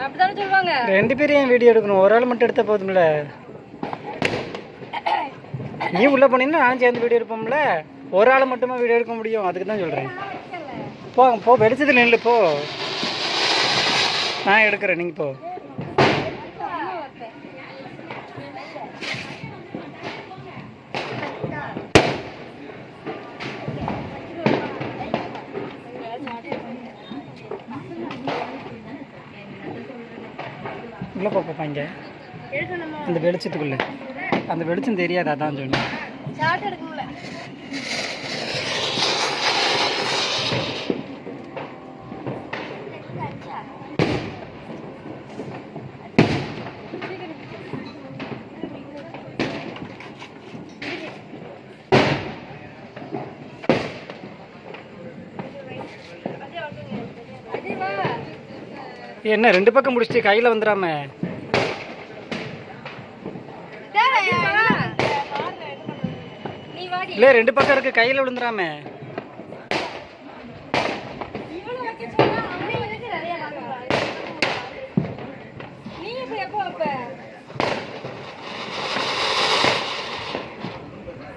அப்படிதானே சொல்லுவாங்க. 2 பேரும் ஏன் வீடியோ எடுக்கணும்? ஒரு ஆள் மட்டும் எடுத்தா போதும்ல. நீ உள்ள போனீங்கன்னா நான் சேர்ந்து வீடியோ எடுப்போம்ல. ஒரு ஆள் மட்டுமா வீடியோ எடுக்க முடியும்? அதுக்கு தான் சொல்கிறேன். போ போ, வெளிச்சத்தில் நில்லு போ. நான் எடுக்கிறேன், நீங்கள் போ. உள்ளே போப்பா இங்கே அந்த வெளிச்சத்துக்குள்ளே. அந்த வெளிச்சம் தெரியாது, அதான் சொன்னேன். என்ன 2 பக்கம் முடிச்சுட்டு கையில் வந்துடாம? இல்லை 2 பக்கம் இருக்கு, கையில் விழுந்துடாம.